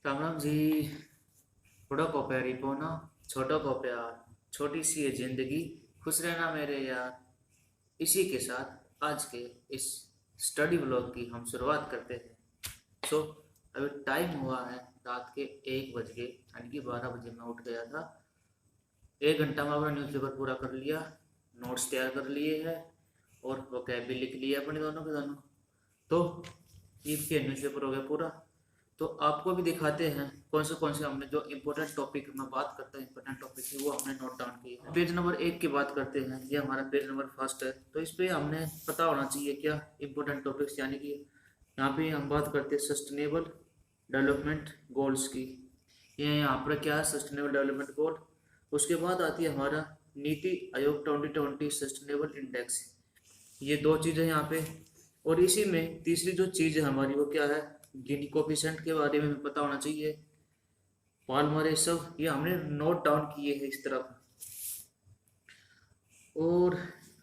राम राम जी। बड़ों को प्यारी पोना, छोटों को प्यार, छोटी सी ये जिंदगी, खुश रहना मेरे यार। इसी के साथ आज के इस स्टडी ब्लॉग की हम शुरुआत करते हैं। सो अभी टाइम हुआ है रात के 1 बज के, यानी कि 12 बजे मैं उठ गया था। 1 घंटा में अपना न्यूज़पेपर पूरा कर लिया, नोट्स तैयार कर लिए हैं और वोकैब भी लिख लिया अपने दोनों के दोनों। तो ईद के न्यूज़पेपर हो गया पूरा। तो आपको भी दिखाते हैं कौन से हमने जो इम्पोर्टेंट टॉपिक में बात करते हैं, इम्पोर्टेंट टॉपिक की वो हमने नोट डाउन किए हैं। पेज नंबर 1 की बात करते हैं, ये हमारा पेज नंबर फर्स्ट है। तो इस पे हमने पता होना चाहिए क्या इम्पोर्टेंट टॉपिक्स, यानी कि यहाँ पे हम बात करते हैं सस्टेनेबल डेवलपमेंट गोल्स की। ये यहाँ पर क्या है, सस्टेनेबल डेवलपमेंट गोल। उसके बाद आती है हमारा नीति आयोग 2020 सस्टेनेबल इंडेक्स। ये दो चीज़ें यहाँ पे। और इसी में तीसरी जो चीज़ है हमारी वो क्या है, गिनी कोफिशिएंट के बारे में हमें पता होना चाहिए। पाल्मर ये सब ये हमने नोट डाउन किए हैं इस तरफ। और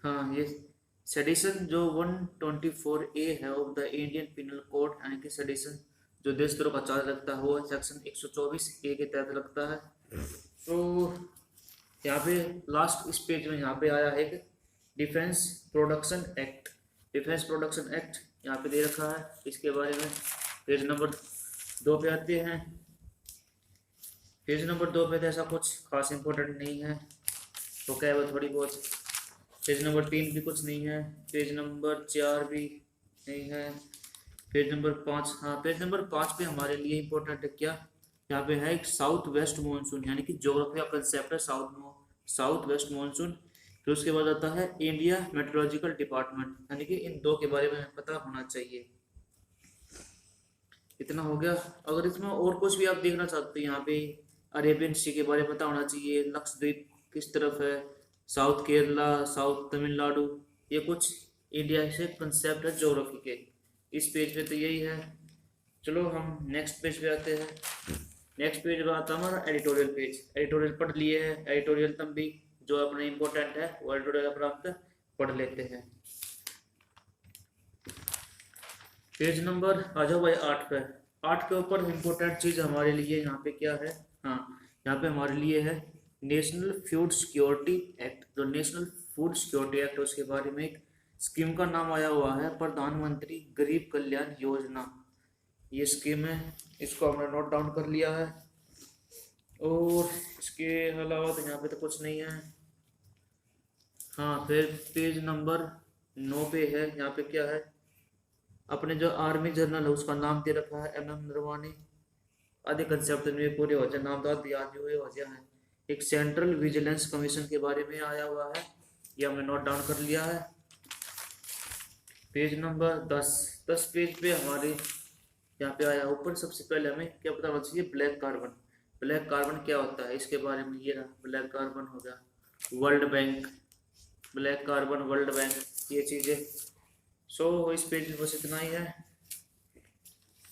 हाँ, ये सेडिशन जो 124A है of the Indian penal code, यानी कि सेडिशन जो देशद्रोह का चार्ज लगता है वो सेक्शन 124A के तहत लगता है। तो यहाँ पे लास्ट इस पेज में यहाँ पे आया है एक defence production act. Defence production act यहाँ पे दे रखा है, इसके बारे में पेज नंबर 2 पे आते हैं। पेज नंबर 2 पे तो ऐसा कुछ खास इम्पोर्टेंट नहीं है, तो क्या है वो थोड़ी बहुत। पेज नंबर 3 भी कुछ नहीं है, पेज नंबर 4 भी नहीं है, पेज नंबर 5, हाँ पेज नंबर 5 पे हमारे लिए इम्पोर्टेंट है क्या, यहाँ पे है एक साउथ वेस्ट मानसून, यानी कि ज्योग्राफी का कंसेप्ट है साउथ वेस्ट मानसून। फिर उसके बाद आता है इंडिया मेट्रोलॉजिकल डिपार्टमेंट, यानी कि इन दो के बारे में पता होना चाहिए। इतना हो गया। अगर इसमें और कुछ भी आप देखना चाहते हैं, यहाँ पे अरेबियन सी के बारे में पता होना चाहिए, लक्षद्वीप किस तरफ है, साउथ केरला, साउथ तमिलनाडु, ये कुछ इंडिया से कंसेप्ट है ज्योग्राफी के। इस पेज पे तो यही है। चलो हम नेक्स्ट पेज पे आते हैं। नेक्स्ट पेज पे आता है हमारा एडिटोरियल पेज। एडिटोरियल पढ़ लिए हैं, एडिटोरियल तुम भी जो अपने इम्पोर्टेंट है वो एडिटोरियल अपना पढ़ लेते हैं। पेज नंबर आ जाओ भाई 8 पे। 8 के ऊपर इम्पोर्टेंट चीज़ हमारे लिए यहाँ पे क्या है, हाँ यहाँ पे हमारे लिए है नेशनल फूड सिक्योरिटी एक्ट। जो नेशनल फूड सिक्योरिटी एक्ट उसके बारे में एक स्कीम का नाम आया हुआ है, प्रधानमंत्री गरीब कल्याण योजना। ये स्कीम है, इसको हमने नोट डाउन कर लिया है। और इसके अलावा तो यहाँ पे तो कुछ नहीं है। हाँ फिर पेज नंबर 9 पे है, यहाँ पे क्या है, अपने जो आर्मी जनरल है उसका नाम दे रखा है MM नरवाने। आधे कंसेप्ट में पूरे हो जाए, नाम तो याद हुए हो जाए। एक सेंट्रल विजिलेंस कमीशन के बारे में आया हुआ है, ये हमने नोट डाउन कर लिया है। पेज नंबर 10 पेज पे हमारे यहाँ पे आया ऊपर। सबसे पहले हमें क्या पता होना चाहिए, ब्लैक कार्बन। ब्लैक कार्बन क्या होता है इसके बारे में, ये रहा ब्लैक कार्बन हो गया, world bank, black carbon world bank, ये चीज़ें। सो इस पेज में बस इतना ही है।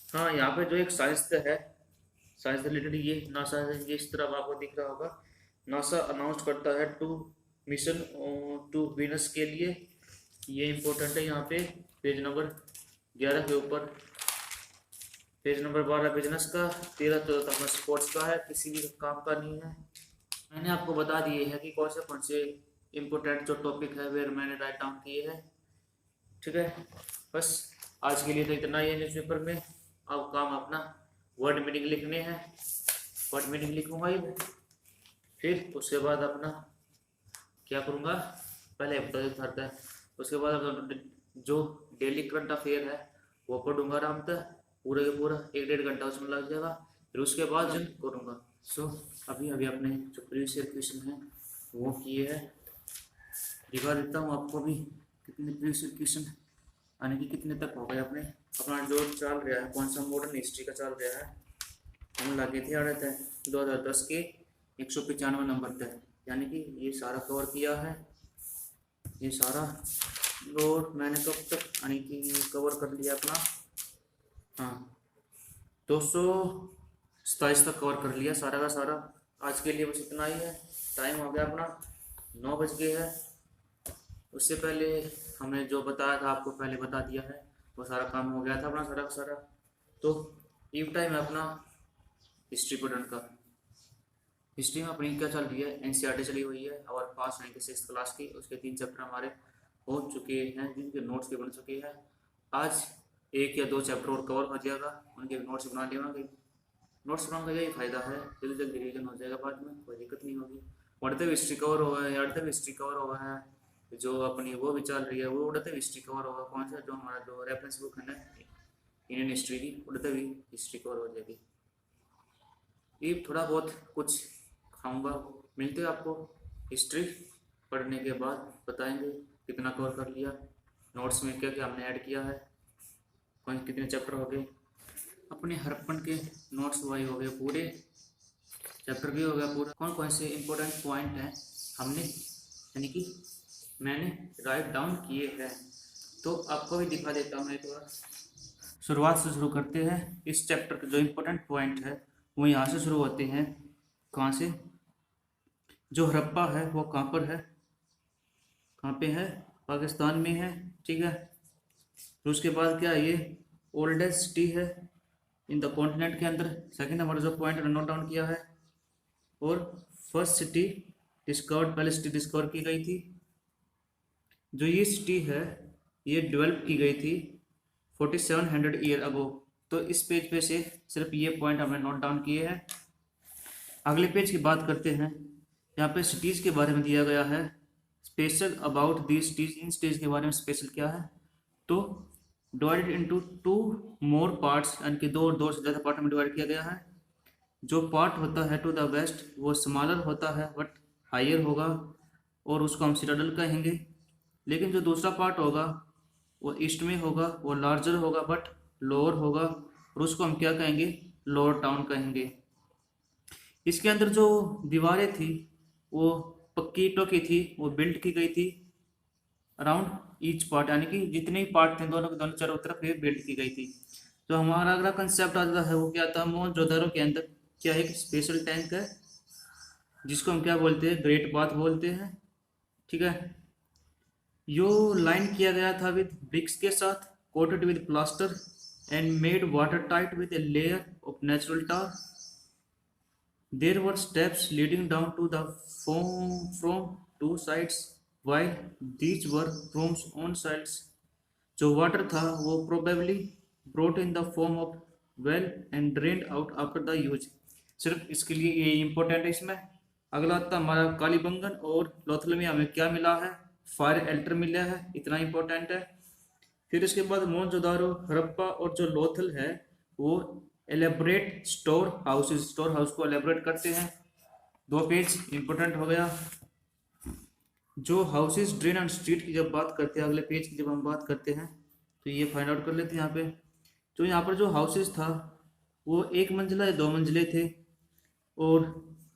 हाँ यहाँ पे जो एक साइंस है, साइंस से रिलेटेड ये नासा है, ये इस तरह आपको दिख रहा होगा। नासा अनाउंस करता है 2 मिशन टू वीनस के लिए, ये इम्पोर्टेंट है यहाँ पे पेज नंबर 11 के ऊपर। पेज नंबर 12 बिजनेस का, 13-14 अपना स्पोर्ट्स का है, किसी भी काम का नहीं है। मैंने आपको बता दिए है कि कौन से इम्पोर्टेंट जो टॉपिक है वे मैंने राइट डाउन किए हैं। ठीक है, बस आज के लिए तो इतना ही है। न्यूज़पेपर में अब काम अपना वर्ड मीनिंग लिखने हैं, वर्ड मीनिंग लिखूंगा ये। फिर उसके बाद अपना क्या करूँगा, पहले हफ्ता है, उसके बाद अपना जो डेली करंट अफेयर है वो पढ़ूंगा आराम से, पूरे के पूरा 1-1.5 घंटा उसमें लग जाएगा। फिर उसके बाद जो करूँगा। सो अभी अपने जो प्रीवियस ईयर क्वेश्चन है वो किए हैं, दिखा देता हूँ आपको भी कितने प्रीवियस ईयर क्वेश्चन, यानी कि कितने तक हो गए अपना जो चल रहा है, कौन सा मॉडर्न हिस्ट्री का चल रहा है। हम लगे थे आड़े थे 2010 के 195 नंबर तक, यानी कि ये सारा कवर किया है, ये सारा। और मैंने कब तक यानी कि कवर कर लिया अपना, हाँ 227 तक कवर कर लिया सारा का सारा। आज के लिए बस इतना ही है। टाइम हो गया अपना 9 बज गए है। उससे पहले हमने जो बताया था आपको पहले बता दिया है, वो सारा काम हो गया था अपना सारा का सारा। तो ईव टाइम है अपना हिस्ट्री पढ़ने का। हिस्ट्री में अपनी क्या चल रही है, एनसीईआरटी चली हुई है और पास यानी कि 6th क्लास की, उसके 3 चैप्टर हमारे हो चुके हैं जिनके नोट्स भी बन चुके हैं। आज 1 या 2 चैप्टर और कवर हो जाएगा, उनके नोट्स बना लेंगे। नोट्स बनाने का यही फायदा है, जल्दी जल्दी रिवीजन हो जाएगा, बाद में कोई दिक्कत नहीं होगी। पढ़ते हुए हिस्ट्री कवर हुआ है, पढ़ते हुए हिस्ट्री कवर हुआ है, जो अपनी वो भी चल रही है वो उड़ते हुए हिस्ट्री कवर होगा। कौन सा, जो हमारा जो रेफरेंस बुक है ना इंडियन हिस्ट्री की, उड़ते हुए हिस्ट्री कवर हो जाएगी। ये थोड़ा बहुत कुछ खाऊंगा, मिलते हैं आपको हिस्ट्री पढ़ने के बाद, बताएंगे कितना कवर कर लिया, नोट्स में क्या क्या हमने ऐड किया है, कौन कितने चैप्टर हो गए। अपने हरप्पन के नोट्स वही हो गए पूरे, चैप्टर भी हो गया पूरा। कौन कौन से इंपॉर्टेंट पॉइंट हैं हमने यानी कि मैंने राइट डाउन किए हैं, तो आपको भी दिखा देता हूँ एक बार। शुरुआत से शुरू करते हैं। इस चैप्टर के जो इम्पोर्टेंट पॉइंट है वो यहाँ से शुरू होते हैं। कहाँ से? जो हड़प्पा है वो कहाँ पर है, कहाँ पे है? पाकिस्तान में है, ठीक है। तो उसके बाद क्या है, ये ओल्डेस्ट सिटी है इन द कॉन्टिनेंट के अंदर। सेकंड हमारा जो पॉइंट नोट डाउन किया है। और फर्स्ट सिटी डिस्कवर्ड, पहले सिटी डिस्कवर की गई थी। जो ये सिटी है ये डेवलप की गई थी 4700 ईयर अगो। तो इस पेज पे से सिर्फ ये पॉइंट हमने नोट डाउन किए हैं। अगले पेज की बात करते हैं। यहाँ पे सिटीज़ के बारे में दिया गया है, special about the cities. In cities के बारे में स्पेशल क्या है, तो डिवाइडेड इनटू 2 मोर पार्ट्स, यानी कि 2 और 2 से ज़्यादा पार्ट में डिवाइड किया गया है। जो पार्ट होता है टू द वेस्ट वो स्मॉलर होता है बट हायर होगा, और उसको हम सिटाडल कहेंगे। लेकिन जो दूसरा पार्ट होगा वो ईस्ट में होगा, वो लार्जर होगा बट लोअर होगा, और उसको हम क्या कहेंगे, लोअर टाउन कहेंगे। इसके अंदर जो दीवारें थी वो पक्की ईंटों की थी, वो बिल्ड की गई थी अराउंड ईच पार्ट, यानी कि जितने भी पार्ट थे दोनों के दोनों चारों तरफ ये बिल्ड की गई थी। तो हमारा अगला कंसेप्ट आता है वो क्या था, मोहनजोदड़ो के अंदर क्या एक स्पेशल टैंक है जिसको हम क्या बोलते हैं, ग्रेट बाथ बोलते हैं, ठीक है। यो लाइन किया गया था विद ब्रिक्स के साथ, coated with plaster and made water tight with a layer of natural tar. There were steps leading down to the form from 2 sides while these were rooms on sides। जो water था वो probably brought in the form of well and drained out after the use. सिर्फ इसके लिए ये important है इसमें। अगला आता हमारा कालीबंगन और लोथल में हमें क्या मिला है, फायर एल्टर मिला है, इतना इंपॉर्टेंट है। फिर इसके बाद मोहनजोदारो, हड़प्पा और जो लोथल है वो elaborate store houses, store house को एलेबरेट करते हैं। 2 पेज इंपॉर्टेंट हो गया। जो हाउसेज, ड्रेन एंड स्ट्रीट की जब बात करते हैं, अगले पेज की जब हम बात करते हैं तो ये फाइंड आउट कर लेते हैं। यहाँ पे तो यहाँ पर जो हाउसेज था वो 1 मंजिला या 2 मंजिले थे, और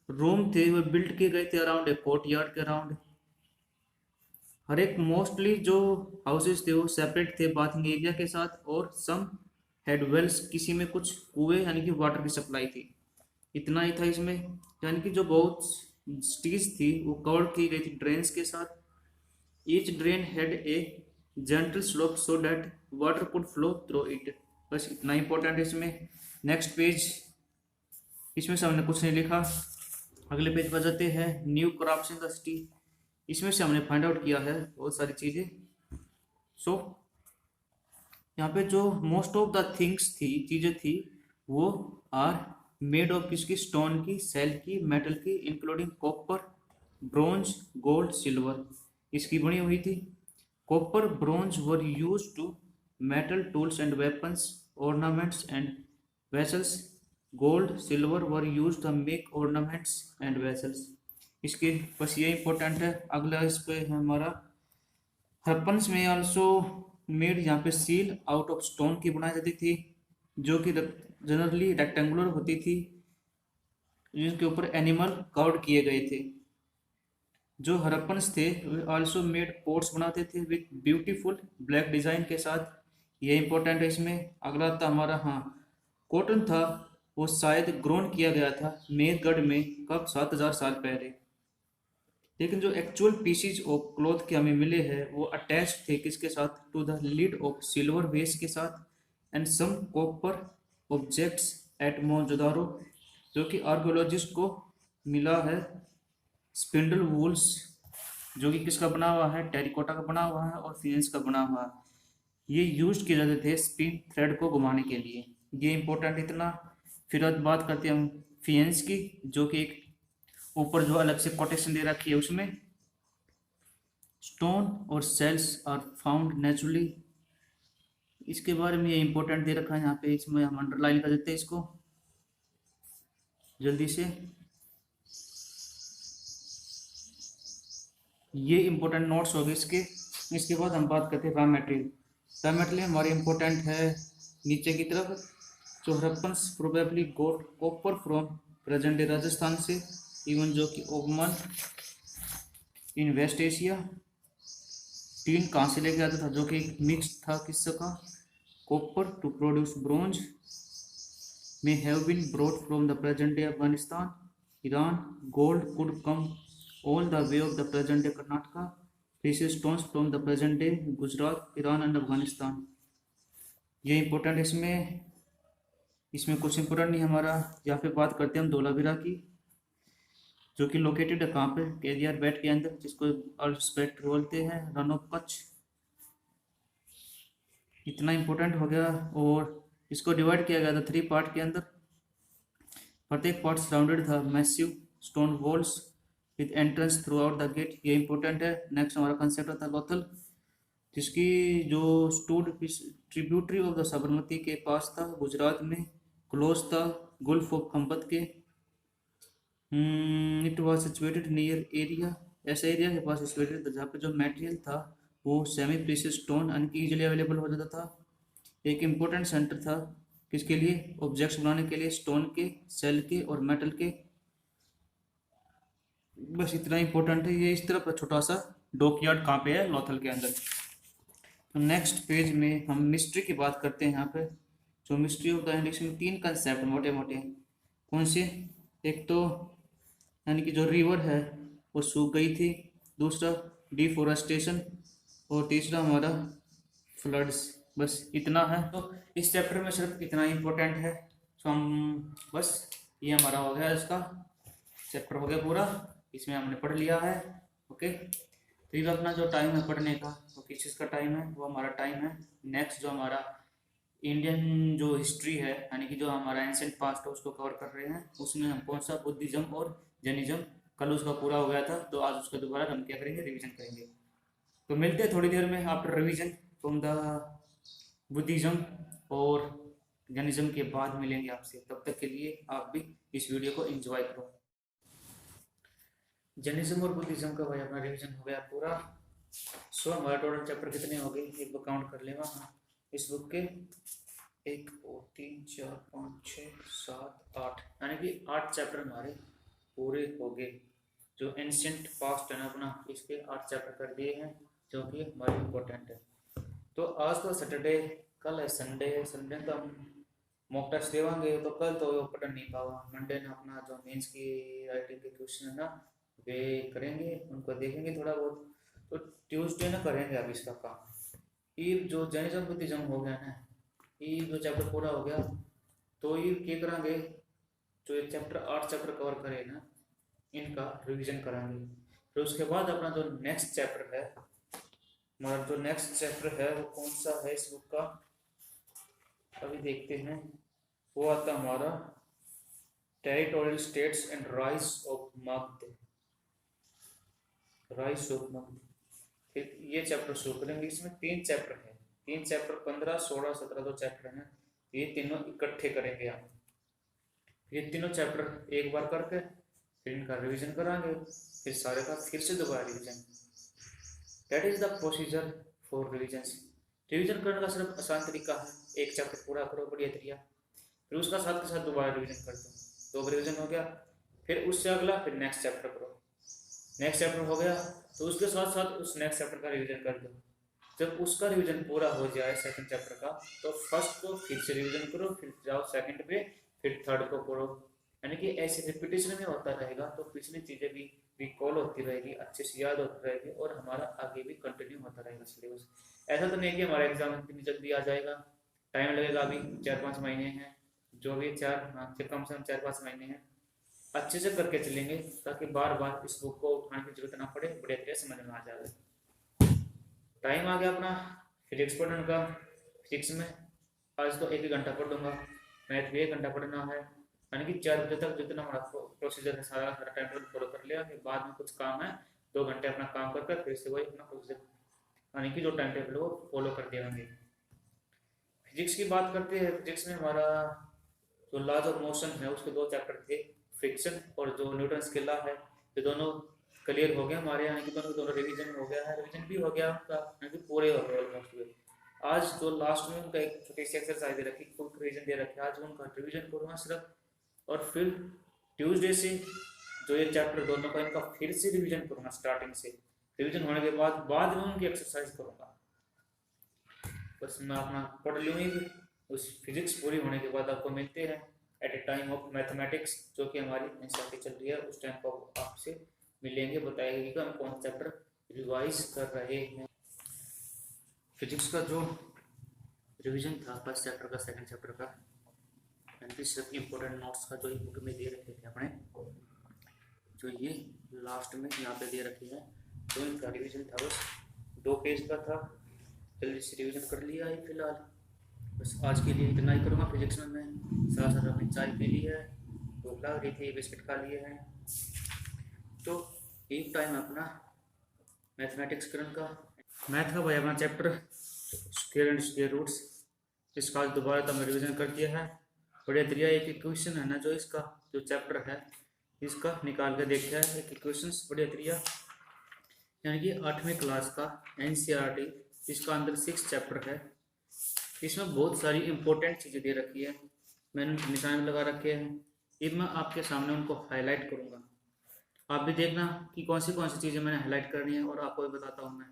रूम थे वो बिल्ड किए गए थे अराउंड ए कोर्ट यार्ड के अराउंड। हर एक मोस्टली जो हाउसेज थे वो सेपरेट थे बाथिंग एरिया के साथ, और सम हेड वेल्स, किसी में कुछ कुएं यानी कि वाटर की सप्लाई थी। इतना ही था इसमें, यानी कि जो बहुत सिटीज थी वो कवर की गई थी ड्रेन्स के साथ। Each drain had a gentle slope so that water could flow through it. बस इतना इंपॉर्टेंट है इसमें। नेक्स्ट पेज, इसमें से हमने कुछ नहीं लिखा। अगले पेज पर जाते हैं। New crops in the city, इसमें से हमने फाइंड आउट किया है बहुत सारी चीज़ें। सो यहाँ पे जो मोस्ट ऑफ द थिंग्स थी, चीज़ें थी, वो आर मेड ऑफ किसकी, स्टोन की, सेल की, मेटल की, including copper, bronze, gold, silver, इसकी बनी हुई थी। Copper, bronze were use to metal tools and weapons, ornaments and vessels. Gold, silver were use to make ornaments and vessels. इसके बस ये इंपॉर्टेंट है। अगला इस पे है हमारा हरप्पन्स में आल्सो मेड, यहाँ पे सील आउट ऑफ स्टोन की बनाई जाती थी, जो कि जनरली रेक्टेंगुलर होती थी, जिनके ऊपर एनिमल कार्व किए गए थे। जो हरप्पन्स थे वे आल्सो मेड पोट्स बनाते थे विथ ब्यूटीफुल ब्लैक डिजाइन के साथ, ये इंपॉर्टेंट है इसमें। अगला था हमारा, हाँ, कॉटन था वो शायद ग्रोन किया गया था मेरगढ़ में, कब, 7000 साल पहले। लेकिन जो एक्चुअल पीसीज ऑफ क्लॉथ के हमें मिले हैं वो अटैच थे किसके साथ, to the lid of silver vase के साथ, and some copper objects at Mohenjodaro. जो कि आर्कोलॉजिस्ट को मिला है स्पिंडल वूल्स, जो कि किसका बना हुआ है, टेरिकोटा का बना हुआ है और फिनेंस का बना हुआ है। ये यूज किए जाते थे स्पिन थ्रेड को घुमाने के लिए, ये इंपॉर्टेंट इतना। फिर आज बात करते हैं हम फिनेंस की, जो कि एक ऊपर जो अलग से कोटेशन दे रखी है उसमें स्टोन और सेल्स आर फाउंड नेचुरली, इसके बारे में ये इंपॉर्टेंट दे रखा है यहाँ पे, इसमें हम अंडरलाइन कर देते हैं इसको जल्दी से। ये इंपॉर्टेंट नोट्स हो गए इसके। इसके बाद हम बात करते हैं रॉ मटेरियल। रॉ मटेरियल हमारे इंपॉर्टेंट है नीचे की तरफ, जो Harappans probably got copper from present day Rajasthan से, इवन जो कि Oman in West Asia. Tin कहाँ से लेके आता था, जो कि मिक्स था किसका, copper two produce bronze, may have been brought from the present day Afghanistan, Iran. Gold could come all the way of the present day Karnataka. Precious stones from the present day Gujarat, Iran and Afghanistan. ये important इसमें, इसमें कुछ important नहीं हमारा। यहाँ पे बात करते हैं हम धोलावीरा की, जो कि लोकेटेड है कहाँ पे, केरियर बेट के अंदर, जिसको अल्सपेक्ट बोलते हैं, रन ऑफ कच्छ। इतना इंपॉर्टेंट हो गया। और इसको डिवाइड किया गया था 3 पार्ट के अंदर। प्रत्येक पार्ट सराउंडेड था massive stone walls with entrance through out the gate, ये इंपॉर्टेंट है। नेक्स्ट हमारा कंसेप्ट था लोथल, जिसकी जो stood tributary of the Sabarmati के पास था, गुजरात में क्लोज था गुल्फ ऑफ खंबत के। It was situated near area, ऐसा एरिया के पास सिचुएटेड था जहाँ पे जो मटेरियल था वो सेमी प्रीशियस स्टोन यानी कि ईजिली अवेलेबल हो जाता था। एक इम्पोर्टेंट सेंटर था किसके लिए, ऑब्जेक्ट्स बनाने के लिए, स्टोन के, सेल के और मेटल के। बस इतना इम्पोर्टेंट है ये। इस तरफ छोटा सा डॉकयार्ड कहाँ पे है, लोथल के अंदर। तो नेक्स्ट पेज में हम मिस्ट्री की बात करते हैं। यहाँ पे जो मिस्ट्री ऑफ द इंडिक्स में 3 कंसेप्ट मोटे मोटे कौन से, एक तो यानी कि जो रिवर है वो सूख गई थी, दूसरा डिफोरेस्टेशन, और तीसरा हमारा फ्लड्स। बस इतना है। तो इस चैप्टर में सिर्फ इतना इम्पोर्टेंट है। तो हम बस ये हमारा हो गया, इसका चैप्टर हो गया पूरा, इसमें हमने पढ़ लिया है। ओके, तो ये अपना जो टाइम है पढ़ने का, वो किस चीज़ का टाइम है, वो हमारा टाइम है नेक्स्ट जो हमारा इंडियन जो हिस्ट्री है, यानी कि जो हमारा एंशिएंट पास्ट है उसको कवर कर रहे हैं। उसमें हम कौन सा बुद्धिज्म और जैनिज्म, कल उसका पूरा हो गया था, तो आज उसका दोबारा हम क्या करेंगे, रिवीजन करेंगे। तो मिलते हैं थोड़ी देर में after revision from the Buddhism और जैनिज्म के बाद मिलेंगे आपसे। तब तक के लिए आप भी इस वीडियो को एंजॉय करो। जैनिज्म और बुद्धिज्म का भाई अपना रिवीजन हो गया पूरा। सो हमारा टोटल चैप्टर कितने हो गए, एक बार काउंट कर लेगा इस बुक के, 1 2 3 4 5 6 7 8, यानी कि 8 चैप्टर हमारे पूरे हो गए। जो एंशिएंट पास्ट है ना अपना, इसके 8 चैप्टर कर दिए हैं, जो कि हमारे इम्पोर्टेंट है। तो आज तो सैटरडे, कल है संडे है, संडे तो हम मॉक टेस्ट देवांगे, तो कल तो पढ़ नहीं पावा। मंडे ने अपना जो मेंस की राइटिंग के क्वेश्चन है ना वे करेंगे, उनको देखेंगे थोड़ा बहुत। तो ट्यूसडे ना करेंगे अब इसका काम। ये जो जैनिज्म बुद्धिज्म हो गया ना, ये जो चैप्टर पूरा हो गया, तो ये क्या करेंगे, जो ये चैप्टर 8 चैप्टर कवर करे ना, इनका रिवीजन कराएंगे। फिर उसके बाद अपना जो नेक्स्ट चैप्टर है, हमारा जो नेक्स्ट चैप्टर है वो कौन सा है इस बुक का, अभी देखते हैं। वो आता हमारा territorial states and rise of Magadh, rise of Magadh. फिर ये चैप्टर शुरू करेंगे। इसमें 3 चैप्टर हैं, 3 चैप्टर 15 16 17 जो चैप्टर हैं, ये तीनों इकट्ठे करेंगे हम। ये तीनों चैप्टर एक बार करके फिर इनका रिवीजन कराएंगे, फिर सारे का फिर से दोबारा revision. That is the procedure for revision. Revision करने का सिर्फ आसान तरीका है, एक चैप्टर पूरा करो बढ़िया तरीका, फिर उसका साथ के साथ दोबारा रिवीजन कर दो। 2 रिवीजन हो गया, फिर उससे अगला फिर नेक्स्ट चैप्टर करो। नेक्स्ट चैप्टर हो गया तो उसके साथ साथ उस नेक्स्ट चैप्टर का रिवीजन कर दो। जब उसका रिवीजन पूरा हो जाए सेकंड चैप्टर का, तो फर्स्ट को फिर से रिवीजन करो, फिर जाओ सेकंड पे, फिर थर्ड को करो। यानी कि ऐसे रिपीटेशन में होता रहेगा, तो पिछली चीज़ें भी रिकॉल होती रहेगी, अच्छे से याद होती रहेगी, और हमारा आगे भी कंटिन्यू होता रहेगा सिलेबस। ऐसा तो नहीं कि हमारा एग्जाम इतनी जल्दी आ जाएगा, टाइम लगेगा, अभी 4-5 महीने हैं, जो भी कम से कम 4-5 महीने हैं, अच्छे से करके चलेंगे ताकि बार बार इस बुक को उठाने की जरूरत ना पड़े, बढ़िया तरीके समझ में आ जाए। टाइम आ गया अपना फिजिक्स पढ़ने का। फिजिक्स में आज तो 1 ही घंटा पढ़ लूँगा, मैथ भी 1 घंटा पढ़ना है, यानी कि 4 बजे तक जितना हमारा प्रोसीजर है सारा सारा टाइम टेबल फॉलो कर लिया। फिर बाद में कुछ काम है, 2 घंटे अपना काम कर कर फिर से वही अपना प्रोसीजर, यानी कि जो टाइम टेबल है वो फॉलो कर देंगे। फिजिक्स की बात करते हैं। फिजिक्स में हमारा जो लॉज ऑफ मोशन है उसके 2 चैप्टर थे, फ्रिक्शन और जो न्यूटन के लॉ है, ये दोनों क्लियर हो गए हमारे, यानी कि दोनों रिवीजन हो गया है, रिवीजन भी हो गया उनका, यानी कि पूरे हो गए ऑलमोस्ट हुए। आज जो लास्ट में उनका एक छोटी सी एक्सरसाइज दे रखी, फुल रिवीजन दे रखे, आज उनका रिवीजन करूँगा सिर्फ, और फिर ट्यूसडे से जो ये चैप्टर दोनों का इनका फिर से रिवीजन करूँगा स्टार्टिंग से। रिवीजन होने के बाद में उनकी एक्सरसाइज करूँगा। बस मैं अपना पढ़ लूँगी, उस फिजिक्स पूरी होने के बाद आपको मिलते हैं at a time of mathematics, जो कि हमारी एनसीईआरटी चल रही है, उस टाइम पर आपसे मिलेंगे, बताएगी कि हम कौन सा चैप्टर रिवाइज कर रहे हैं। फिजिक्स का जो रिवीजन था फर्स्ट चैप्टर का, सेकंड चैप्टर का, सिर्फ इम्पोर्टेंट नोट्स का जो बुक में दे रखे थे अपने, जो ये लास्ट में यहाँ पे दे रखे हैं, तो इनका रिवीजन था बस 2 पेज का था, जल्दी से रिवीजन कर लिया है फिलहाल। बस आज के लिए इतना ही करूँगा। फिजिक्स में मैं साथ साथ अपनी चाय पी ली है, भूख लग रही थी, बिस्किट खा लिए हैं, तो एक टाइम अपना मैथमेटिक्स करने का, मैथ का भाई अपना chapter square and square roots, इसका आज दोबारा तो मैं रिविजन कर दिया है। बढ़िया तरीका एक इक्वेशन है ना, जो इसका जो चैप्टर है इसका निकाल के देखा है, एक इक्वेशन बढ़िया तरीका, यानी कि 8वीं क्लास का एनसीईआरटी, इसका अंदर 6 चैप्टर है। इसमें बहुत सारी इंपॉर्टेंट चीज़ें दे रखी है, मैंने निशान लगा रखे हैं, ये मैं आपके सामने उनको हाईलाइट करूँगा, आप भी देखना कि कौन सी चीज़ें मैंने हाईलाइट करनी है, और आपको भी बताता हूँ मैं।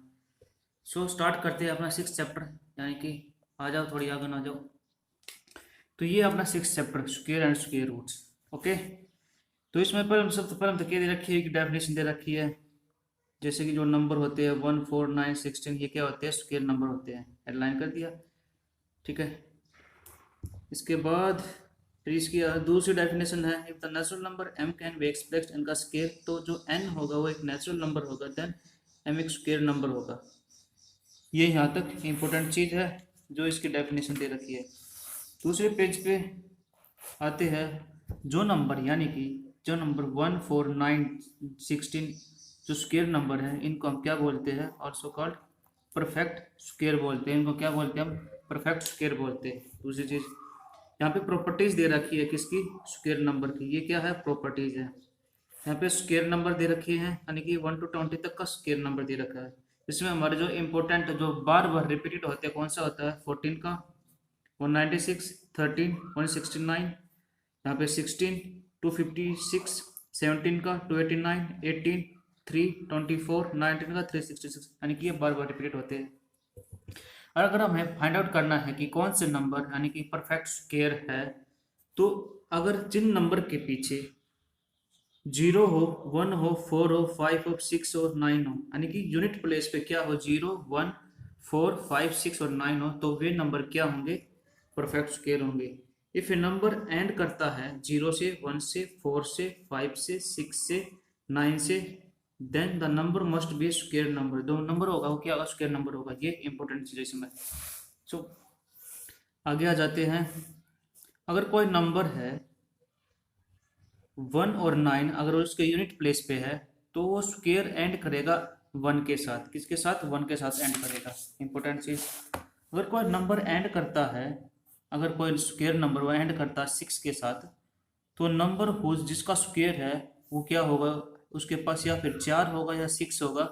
सो स्टार्ट करते हैं अपना 6 चैप्टर, यानी कि आ जाओ थोड़ी आगे ना जाओ। तो ये अपना 6 chapter square and square roots, okay. तो इसमें पर सबसे पहले तो क्या दे रखी है कि डेफिनेशन दे रखी है, जैसे कि जो नंबर होते हैं 1, 4, 9, 16, ये क्या होते हैं, स्क्वायर नंबर होते हैं, हेडलाइन कर दिया, ठीक है। इसके बाद फिर इसकी दूसरी डेफिनेशन है, if the natural number m can be expressed in का स्क्वायर, तो जो n होगा वो एक नेचुरल नंबर होगा, देन m एक स्क्वायर नंबर होगा। ये यहाँ तक इम्पोर्टेंट चीज़ है जो इसकी डेफिनेशन दे रखी है। दूसरे पेज पे आते हैं, जो नंबर यानी कि जो नंबर 1, 4, 9, 16 जो स्क्वायर नंबर है, इनको हम क्या बोलते हैं, ऑल्सो कॉल्ड परफेक्ट स्क्वायर बोलते हैं, इनको क्या बोलते हैं हम, परफेक्ट स्क्वायर बोलते हैं। दूसरी चीज़ यहाँ पे प्रॉपर्टीज दे रखी है किसकी, स्क्वायर नंबर की, ये क्या है, प्रॉपर्टीज है। यहाँ पे स्क्वायर नंबर दे रखे हैं, यानी कि 1 to 20 तक का स्क्वायर नंबर दे रखा है। इसमें हमारे जो इम्पोर्टेंट जो बार बार रिपीटेड होते हैं, कौन सा होता है, 14 का, 196, 13, 169, यहाँ पे 16, 256, 17 का 289, 18, 3, 24, 19 का 366, यानी कि ये बार बार रिपीटेड होते हैं। और अगर हमें फाइंड आउट करना है कि कौन से नंबर यानी कि परफेक्ट स्क्वायर है, तो अगर जिन नंबर के पीछे 0 हो, 1 हो, 4 हो, 5 हो, 6 हो, 9 हो, यानी कि यूनिट प्लेस पे क्या हो, 0, 1, 4, 5, 6 और 9 हो, तो वे नंबर क्या होंगे, परफेक्ट स्क्वायर होंगे। इफ ए नंबर एंड करता है 0 से, 1 से, 4 से, 5 से, 6 से, 9 से, then the number must be square number, जो नंबर होगा वो क्या होगा, स्क्वायर नंबर होगा। ये इंपॉर्टेंट चीज है इसमें। सो आगे आ जाते हैं, अगर कोई नंबर है 1 और 9, अगर उसके यूनिट प्लेस पे है, तो वो स्क्वायर एंड करेगा 1 के साथ, किसके साथ, 1 के साथ एंड करेगा। इंपॉर्टेंट चीज, अगर कोई नंबर एंड करता है, अगर कोई स्क्वायर नंबर वो एंड करता है 6 के साथ, तो नंबर हो जिसका स्क्वायर है वो क्या होगा, उसके पास या फिर 4 होगा या 6 होगा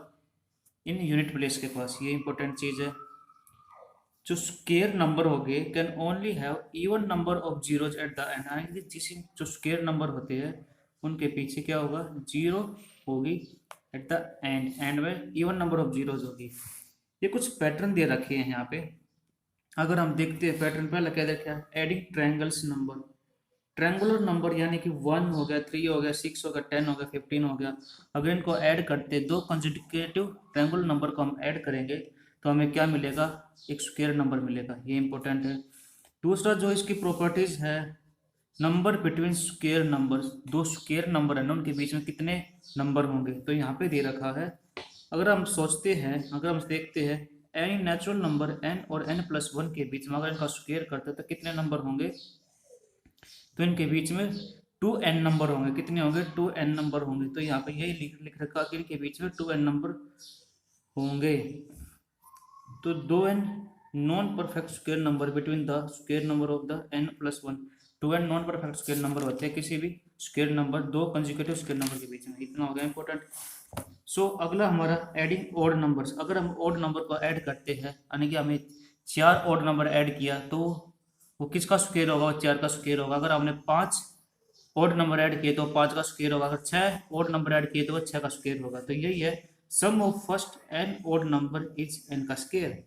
इन यूनिट प्लेस के पास। ये इंपॉर्टेंट चीज है। जो स्क्वायर नंबर हो गए can only have even number of zeros at the end, यानी जिस जो स्क्वायर नंबर होते हैं उनके पीछे क्या होगा, 0 होगी एट द एंड में इवन नंबर ऑफ जीरोज होगी। ये कुछ पैटर्न दे रखे हैं यहाँ पे, अगर हम देखते हैं पैटर्न पहले क्या देखा है, adding triangles number, triangular number यानी कि 1 हो गया, 3 हो गया, 6 हो गया, 10 हो गया, 15 हो गया, अगर इनको ऐड करते, 2 कंसेक्यूटिव ट्रायंगुलर नंबर को हम ऐड करेंगे तो हमें क्या मिलेगा, एक स्क्वायर नंबर मिलेगा। ये इंपॉर्टेंट है। दूसरा जो इसकी प्रॉपर्टीज है, नंबर बिटवीन स्क्वेयर नंबर्स, दो स्क्वेयर नंबर है ना उनके बीच में कितने नंबर होंगे, तो यहाँ पे दे रखा है। अगर हम सोचते हैं, अगर हम देखते हैं एनी नेचुरल नंबर n और n+1 के बीच में अगर इनका स्क्वेयर करते हैं तो कितने नंबर होंगे, तो इनके बीच में 2n नंबर होंगे। कितने होंगे, 2n नंबर होंगे। तो यहाँ पे यही लिख रखा कि इनके बीच में 2n नंबर होंगे। तो 2n non perfect square number between the square number of the n+1। 2n non perfect square number होते हैं किसी भी स्क्वायर नंबर, दो कंसेक्यूटिव स्क्वायर नंबर के बीच में। इतना हो गया इंपॉर्टेंट। सो अगला हमारा एडिंग ऑड नंबर्स। अगर हम ऑड नंबर को ऐड करते हैं, यानी कि हमें 4 ऑड नंबर ऐड किया, तो वो किसका स्क्वायर होगा, 4 का स्क्वायर होगा। अगर हमने 5 ऑड नंबर ऐड किए तो 5 का स्क्वायर होगा। अगर 6 ऑड नंबर ऐड किए तो वो 6 का स्क्वायर होगा। तो यही है, sum of first n odd number is n का square.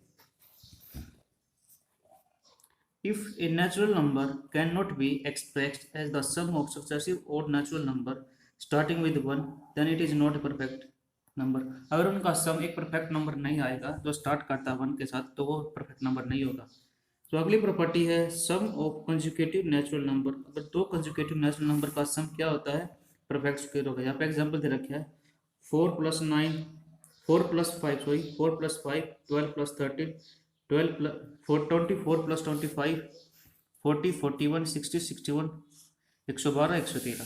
If a natural number cannot be expressed as the sum of successive odd natural number starting with 1, then it is not a perfect number। अगर उनका सम एक perfect number नहीं आएगा जो start करता है 1 के साथ, तो वो परफेक्ट नंबर नहीं होगा। तो अगली प्रॉपर्टी है sum of consecutive natural number. अगर दो कंसेक्यूटिव नेचुरल नंबर का सम क्या होता है, परफेक्ट स्क्वायर होगा। यहाँ पे एग्जांपल दे रखा है 4+9 4+5 सॉरी 4+5 12+13 24+25 40 41 60 61 112 113।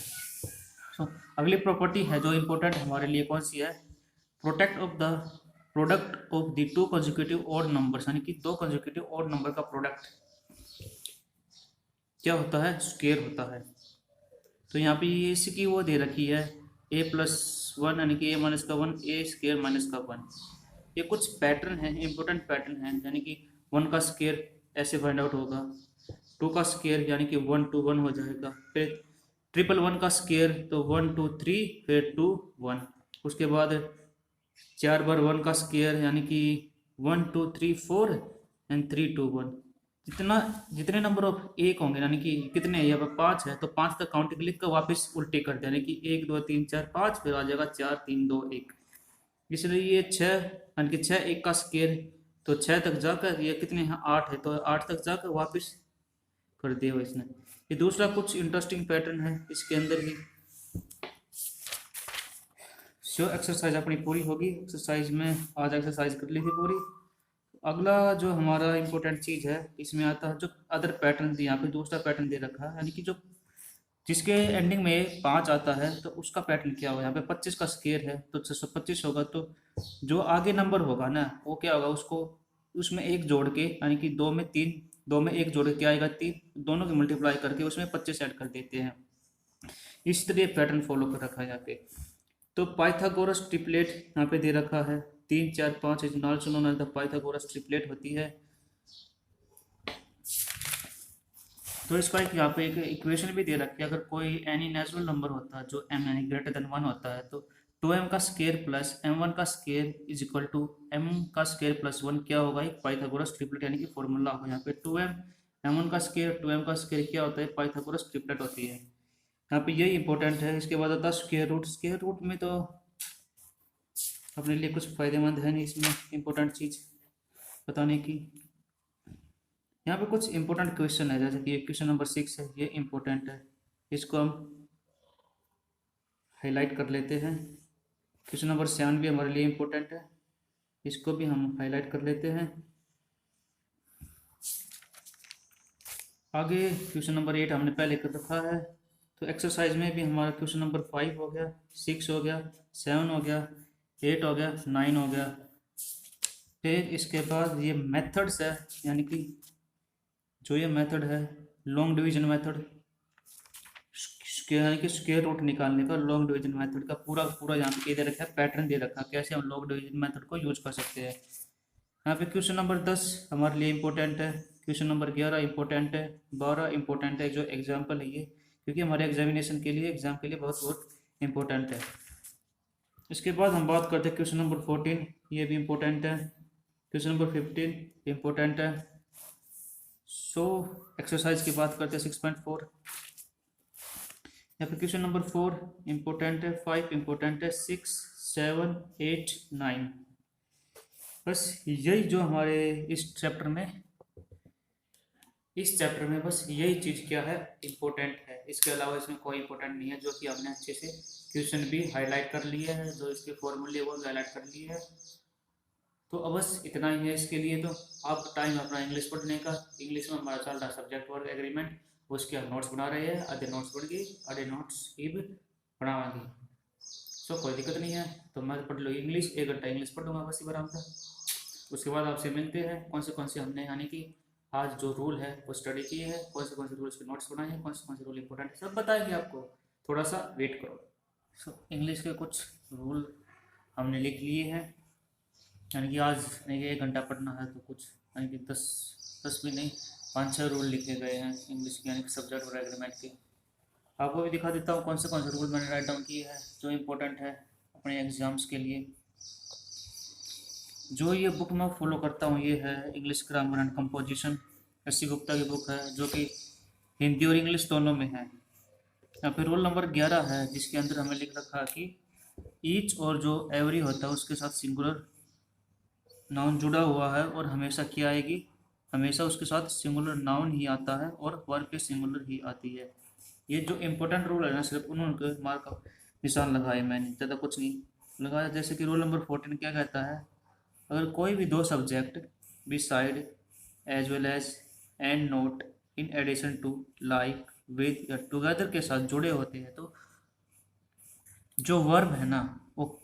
सो अगली प्रॉपर्टी है जो इम्पोर्टेंट हमारे लिए कौन सी है, product of the two consecutive odd numbers, यानी कि दो कंसेक्यूटिव ऑड नंबर का प्रोडक्ट क्या होता है, स्क्वायर होता है। तो यहाँ पे ये इसकी वो दे रखी है a+1 यानी कि a-1 a स्क्वायर -1। ये कुछ पैटर्न है, इंपॉर्टेंट पैटर्न है, यानी कि 1 का स्क्वायर ऐसे फाइंड आउट होगा, 2 का स्क्वायर यानी कि 1 2 1 हो जाएगा, फिर 1 का स्क्वायर तो 1 2 3 फिर 2 1, उसके बाद 4 बार 1 का स्क्वायर यानी कि 1 2 3 4 एंड 3 2 1। जितने नंबर ऑफ एक होंगे, यानी कि कितने, यहाँ पर 5 है तो 5 तक काउंटिंग लिख कर वापस उल्टे कर दें, यानी कि 1 2 3 4 5, फिर आ जाएगा 4 3 2 1। इसलिए ये 6 यानी कि 6 1 का स्क्वायर, तो 6 तक जाकर ये कितने हैं 8 है, तो 8 तक जाकर वापस कर दिया हुआ इसने। ये दूसरा कुछ इंटरेस्टिंग पैटर्न है इसके अंदर ही। जो एक्सरसाइज अपनी पूरी होगी, एक्सरसाइज में आज एक्सरसाइज कर ली थी पूरी। अगला जो हमारा इंपॉर्टेंट चीज़ है इसमें आता है जो अदर पैटर्न, यहाँ पे दूसरा पैटर्न दे रखा है, यानी कि जो जिसके एंडिंग में 5 आता है तो उसका पैटर्न क्या होगा। यहाँ पे 25 का स्क्वायर है तो 625 होगा, तो जो आगे नंबर होगा ना वो क्या होगा, उसको उसमें एक जोड़ के, यानी कि 2 में 3, 2 में 1 जोड़ के क्या आएगा 3, दोनों की मल्टीप्लाई करके उसमें 25 ऐड कर देते हैं। इस तरह पैटर्न फॉलो कर रखा है यहाँ पे। तो पाइथागोरस ट्रिपलेट यहाँ पे दे रखा है 3 4 5 is also known as the Pythagoras triplet होती है। तो इसका एक यहाँ पे एक इक्वेशन भी दे रखी है, अगर कोई एनी नेचुरल नंबर होता है जो m यानी ग्रेटर देन 1 होता है, तो 2m का स्क्वायर प्लस m1 का square is equal to m का स्क्वायर प्लस 1 क्या होगा, एक पाइथागोरस ट्रिपलेट यानी कि फॉर्मूला होगा। यहाँ पे 2m m1 का स्क्वायर 2m का स्क्वायर क्या होता है, पाइथागोरस ट्रिपलेट होती है। यहाँ पे यही इंपॉर्टेंट है। इसके बाद आता है स्क्वायर रूट। स्क्वायर रूट में तो अपने लिए कुछ फायदेमंद है नहीं इसमें इम्पोर्टेंट चीज़ बताने की। यहाँ पे कुछ इंपॉर्टेंट क्वेश्चन है, जैसे कि क्वेश्चन नंबर 6 है, ये इंपॉर्टेंट है, इसको हम हाईलाइट कर लेते हैं। क्वेश्चन नंबर 7 भी हमारे लिए इंपॉर्टेंट है, इसको भी हम हाईलाइट कर लेते हैं। आगे क्वेश्चन नंबर 8 हमने पहले कर रखा है। तो एक्सरसाइज में भी हमारा क्वेश्चन नंबर 5 हो गया, 6 हो गया, 7 हो गया, 8 हो गया, 9 हो गया। फिर इसके बाद ये मेथड्स है, यानी कि जो ये मेथड है लॉन्ग डिवीजन मेथड, यानी कि स्क्वायर रूट निकालने का लॉन्ग डिवीजन मेथड का पूरा यहाँ पे दे रखा है, पैटर्न दे रखा है कैसे हम लॉन्ग डिवीजन मेथड को यूज कर सकते हैं। यहाँ पे क्वेश्चन नंबर 10 हमारे लिए इंपॉर्टेंट है, क्वेश्चन नंबर 11 इंपॉर्टेंट है, 12 इंपॉर्टेंट है, जो एग्जाम्पल है ये, क्योंकि हमारे एग्जामिनेशन के लिए एग्जाम के लिए बहुत इंपॉर्टेंट है। इसके बाद हम बात करते हैं क्वेश्चन नंबर 14, ये भी इंपॉर्टेंट है। क्वेश्चन नंबर 15 इंपॉर्टेंट है। सो एक्सरसाइज की बात करते हैं 6.4। यहाँ पे क्वेश्चन नंबर 4 इंपॉर्टेंट है, 5 इंपॉर्टेंट है, 6 7 8 9। बस यही जो हमारे इस चैप्टर में इस चैप्टर में बस यही चीज़ क्या है, इम्पोर्टेंट है। इसके अलावा इसमें कोई इम्पोर्टेंट नहीं है, जो कि हमने अच्छे से क्वेश्चन भी हाईलाइट कर लिए हैं, जो इसके फॉर्मूले वो भी हाईलाइट कर लिए हैं। तो अब बस इतना ही है इसके लिए। तो आप टाइम अपना इंग्लिश पढ़ने का, इंग्लिश में हमारा चल रहा सब्जेक्ट वर्क एग्रीमेंट, उसके हम नोट्स बना रहे हैं। आधे नोट्स बन गए, आधे नोट्स ही बनावाएंगे। सो कोई दिक्कत नहीं है। तो मैं पढ़ लो इंग्लिश, 1 घंटा इंग्लिश पढ़ लूँगा बस आराम से। उसके बाद आपसे मिलते हैं कौन से हमने यानी कि आज जो रूल है वो स्टडी किए हैं, कौन से रूल्स के नोट्स बनाए हैं, कौन से रूल इंपॉर्टेंट है, सब बताएंगे आपको। थोड़ा सा वेट करो। सो इंग्लिश के कुछ रूल हमने लिख लिए हैं, यानी कि आज यानी कि 1 घंटा पढ़ना है, तो कुछ यानी कि 10 भी नहीं, 5-6 रूल लिखे गए हैं इंग्लिश के, यानी कि सब्जेक्ट और एग्रीमेंट के। आपको भी दिखा देता हूँ कौन से रूल मैंने राइट डाउन किए हैं जो इम्पोर्टेंट है अपने एग्जाम्स के लिए। जो ये बुक मैं फॉलो करता हूँ ये है English grammar and composition, S C Gupta की बुक है, जो कि हिंदी और इंग्लिश दोनों में है। यहाँ पे रोल नंबर 11 है, जिसके अंदर हमें लिख रखा है कि ईच और जो एवरी होता है उसके साथ सिंगुलर नाउन जुड़ा हुआ है, और हमेशा क्या आएगी, हमेशा उसके साथ सिंगुलर नाउन ही आता है और वर्ब पे सिंगुलर ही आती है। ये जो इम्पोर्टेंट रूल है ना, सिर्फ उन्होंने मार्क का निशान लगाए, मैंने ज़्यादा कुछ नहीं लगाया। जैसे कि रोल नंबर 14 क्या कहता है, अगर कोई भी 2 subject beside as well as and not in addition to like with या टुगेदर के साथ जुड़े होते हैं, तो जो वर्ब है ना वो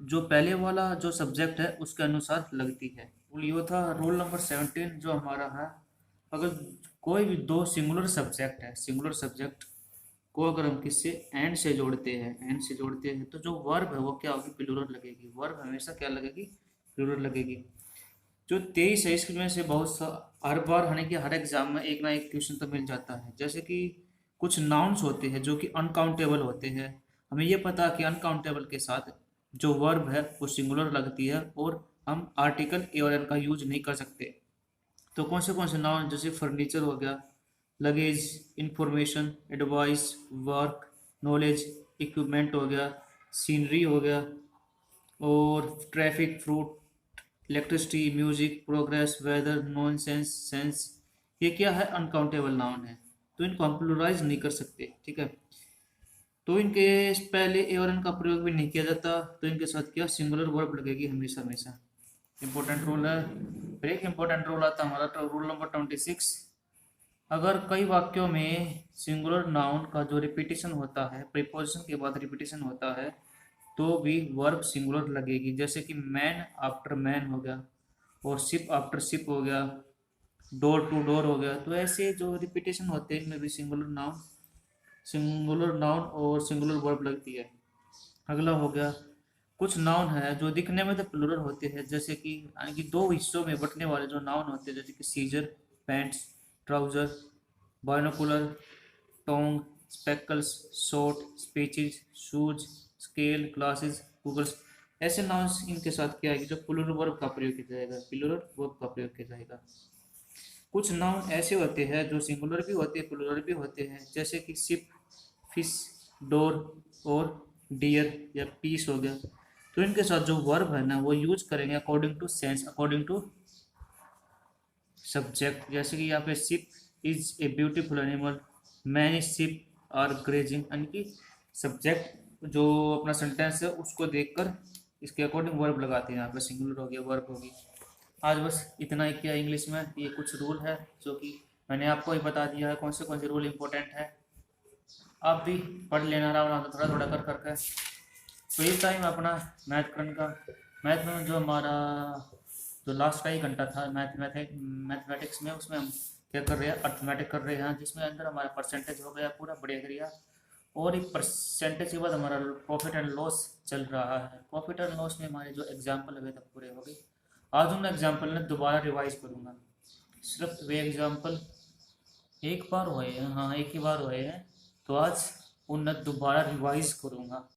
जो पहले वाला जो सब्जेक्ट है उसके अनुसार लगती है। ये था रोल नंबर 17 जो हमारा है। अगर कोई भी 2 सिंगुलर सब्जेक्ट है, सिंगुलर सब्जेक्ट को अगर हम किससे एंड से जोड़ते हैं, एंड से जोड़ते हैं, तो जो वर्ब है वो क्या होगी, प्लूरल लगेगी। वर्ब हमेशा क्या लगेगी, प्लूरल लगेगी। जो 23 है इसमें से बहुत सा हर बार यानी कि हर एग्जाम में एक ना एक क्वेश्चन तो मिल जाता है। जैसे कि कुछ नाउन्स होते हैं जो कि अनकाउंटेबल होते हैं, हमें ये पता है कि अनकाउंटेबल के साथ जो वर्ब है वो सिंगुलर लगती है, और हम आर्टिकल ए और एन का यूज नहीं कर सकते। तो कौन से नाउन, जैसे फर्नीचर हो गया, luggage, information, advice, work, knowledge, equipment हो गया, सीनरी हो गया, और traffic, fruit, electricity, music, progress, weather, nonsense, sense, ये क्या है, अनकाउंटेबल नाउन है, तो इनको हम प्लुरलाइज नहीं कर सकते। ठीक है, तो इनके पहले ए और एन का प्रयोग भी नहीं किया जाता, तो इनके साथ क्या, सिंगुलर वर्ब लगेगी हमेशा हमेशा। इंपॉर्टेंट रूल है। फिर एक इंपॉर्टेंट रूल आता है हमारा, तो रूल नंबर 26। अगर कई वाक्यों में सिंगुलर नाउन का जो रिपीटिशन होता है, प्रीपोजिशन के बाद रिपीटिशन होता है, तो भी वर्ब सिंगुलर लगेगी। जैसे कि मैन आफ्टर मैन हो गया, और शिप आफ्टर शिप हो गया, डोर टू डोर हो गया। तो ऐसे जो रिपीटेशन होते हैं इनमें भी सिंगुलर नाउन और सिंगुलर वर्ब लगती है। अगला हो गया, कुछ नाउन है जो दिखने में तो प्लुरल होते हैं, जैसे कि यानी कि 2 हिस्सों में बंटने वाले जो नाउन होते हैं, जैसे कि scissor, pants, trouser, binocular, tong, spectacles, short, speeches, shoes, scale, glasses, goggles. ऐसे नाउन्स इनके साथ क्या है, जो प्लुरल वर्ब का प्रयोग किया जाएगा, प्लुरल वर्ब का प्रयोग किया जाएगा। कुछ नाउन ऐसे होते हैं जो सिंगुलर भी होते हैं, प्लुरल भी होते हैं, जैसे कि शिप, फिश, डोर, और डियर या पीस हो गया। तो इनके साथ जो वर्ब है ना वो यूज करेंगे according to sense, according to subject. जैसे कि यहाँ पे sheep is a beautiful animal, many sheep are grazing, यानी कि सब्जेक्ट जो अपना सेंटेंस है उसको देखकर इसके अकॉर्डिंग वर्ब लगाते हैं। यहाँ पे सिंगुलर हो गया, वर्ब होगी। आज बस इतना ही किया इंग्लिश में। ये कुछ रूल है जो कि मैंने आपको ही बता दिया है, कौन से रूल इंपॉर्टेंट है। आप भी पढ़ लेना आराम आराम से, थोड़ा थोड़ा कर करके। तो ये टाइम अपना मैथ करने का। मैथ में जो हमारा जो लास्ट का ही घंटा था मैथमेटिक्स में, उसमें हम क्या कर रहे हैं, अर्थमेटिक कर रहे हैं, जिसमें अंदर हमारा परसेंटेज हो गया पूरा बढ़िया करिया। और एक परसेंटेज के बाद हमारा प्रॉफिट एंड लॉस चल रहा है। प्रॉफिट एंड लॉस में हमारे जो एग्जाम्पल हुए थे पूरे हो गए। आज उन एग्जाम्पल ने दोबारा रिवाइज करूँगा। सिर्फ वे एग्जाम्पल एक बार हुए हैं, हाँ एक ही बार हुए हैं, तो आज उन्हें दोबारा रिवाइज करूँगा।